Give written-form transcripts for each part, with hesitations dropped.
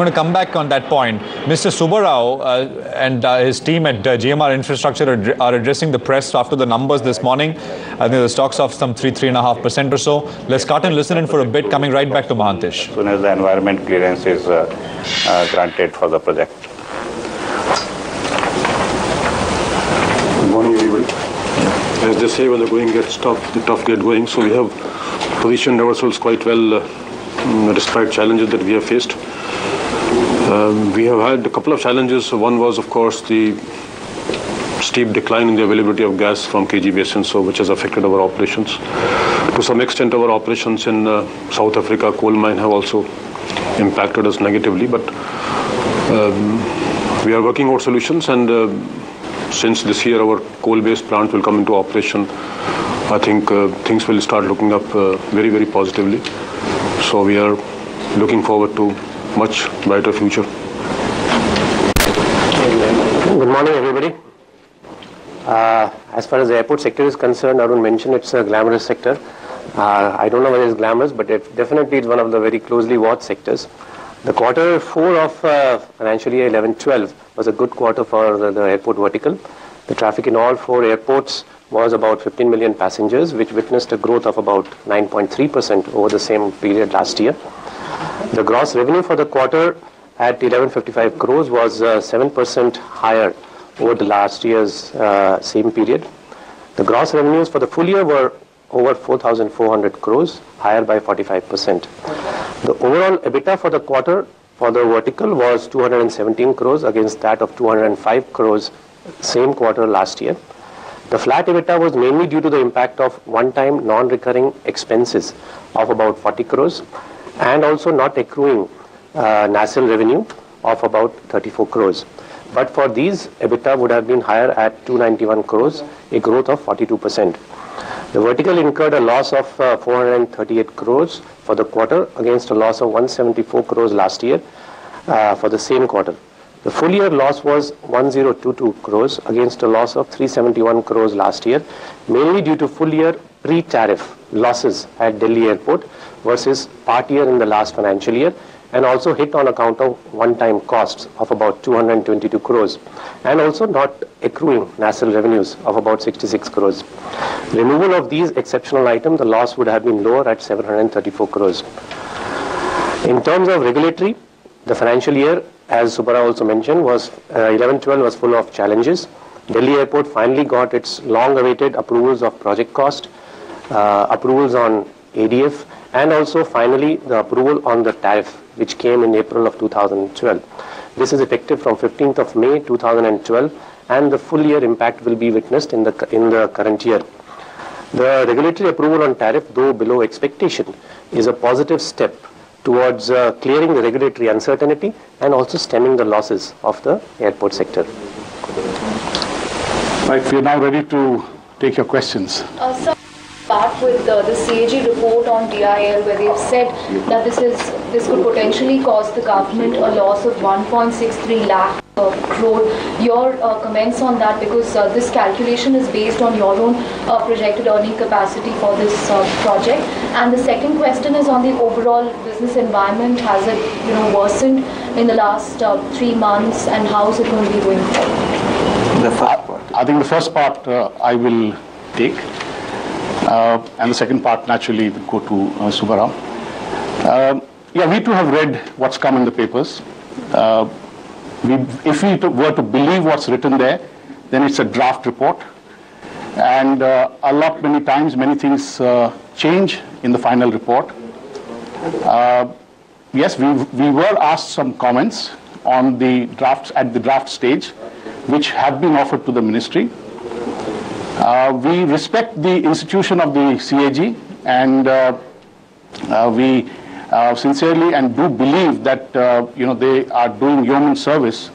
I'm going to come back on that point. Mr. Subbarao and his team at GMR Infrastructure are addressing the press after the numbers this morning. I think the stock's off some 3.5% or so. Let's cut and listen in for a bit, coming right back to Mahantesh. As soon as the environment clearance is granted for the project. Good morning, everybody. As they say, when the going gets tough, the tough get going. So we have positioned ourselves quite well despite challenges that we have faced. We have had a couple of challenges. One was, of course, the steep decline in the availability of gas from KG Basin, which has affected our operations. To some extent, our operations in South Africa coal mine have also impacted us negatively. But we are working out solutions, and since this year our coal-based plant will come into operation, I think things will start looking up very, very positively. So we are looking forward to much brighter future. Good morning, everybody. As far as the airport sector is concerned, Arun mentioned it's a glamorous sector. I don't know whether it's glamorous, but definitely it's one of the very closely watched sectors. The quarter 4 of financial year 11-12 was a good quarter for the airport vertical. The traffic in all 4 airports was about 15 million passengers, which witnessed a growth of about 9.3% over the same period last year. The gross revenue for the quarter at 1155 crores was 7% higher over the last year's same period. The gross revenues for the full year were over 4,400 crores, higher by 45%. The overall EBITDA for the quarter for the vertical was 217 crores against that of 205 crores same quarter last year. The flat EBITDA was mainly due to the impact of one-time non-recurring expenses of about 40 crores and also not accruing NACL revenue of about 34 crores. But for these, EBITDA would have been higher at 291 crores, a growth of 42%. The vertical incurred a loss of 438 crores for the quarter against a loss of 174 crores last year for the same quarter. The full year loss was 1022 crores against a loss of 371 crores last year, mainly due to full year pre-tariff losses at Delhi Airport versus part year in the last financial year, and also hit on account of one-time costs of about 222 crores and also not accruing NACL revenues of about 66 crores. Removal of these exceptional items, the loss would have been lower at 734 crores. In terms of regulatory, the financial year, as Subbarao also mentioned, was 11-12 was full of challenges. Delhi Airport finally got its long-awaited approvals of project cost, approvals on ADF, and also finally the approval on the tariff, which came in April of 2012. This is effective from 15th of May 2012, and the full year impact will be witnessed in the current year. The regulatory approval on tariff, though below expectation, is a positive step towards clearing the regulatory uncertainty and also stemming the losses of the airport sector. Right, we are now ready to take your questions. Start with the CAG report on DIL, where they've said that this could potentially cost the government a loss of 1.63 lakh crore. Your comments on that, because this calculation is based on your own projected earning capacity for this project. And the second question is on the overall business environment. Has it worsened in the last 3 months, and how is it going to be going forward? The first part. I think the first part I will take. And the second part naturally will go to Subbarao. Yeah, we too have read what's come in the papers. If we were to believe what's written there, then it's a draft report. And many times, many things change in the final report. Yes, we were asked some comments on the drafts at the draft stage, which have been offered to the ministry. We respect the institution of the CAG, and we sincerely and do believe that they are doing yeoman service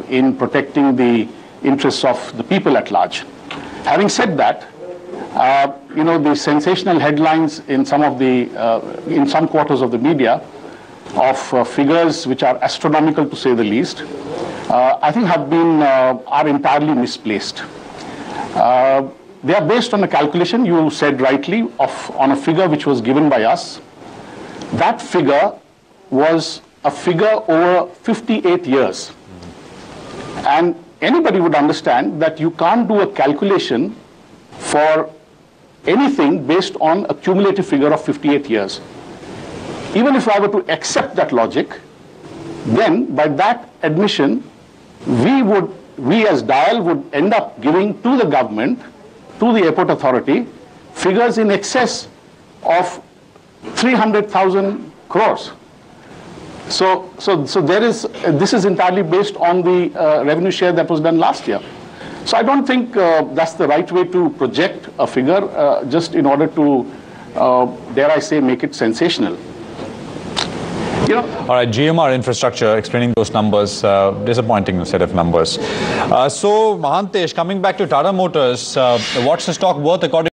in protecting the interests of the people at large. Having said that, the sensational headlines in some quarters of the media of figures which are astronomical, to say the least, I think are entirely misplaced. They are based on a calculation, you said rightly, on a figure which was given by us. That figure was a figure over 58 years. And anybody would understand that you can't do a calculation for anything based on a cumulative figure of 58 years. Even if I were to accept that logic, then by that admission, we as DIAL would end up giving to the government, to the airport authority, figures in excess of 300,000 crores. So there is, this is entirely based on the revenue share that was done last year. So I don't think that's the right way to project a figure just in order to, dare I say, make it sensational. You know, all right, GMR Infrastructure explaining those numbers, disappointing set of numbers. So Mahantesh, coming back to Tata Motors, what's the stock worth according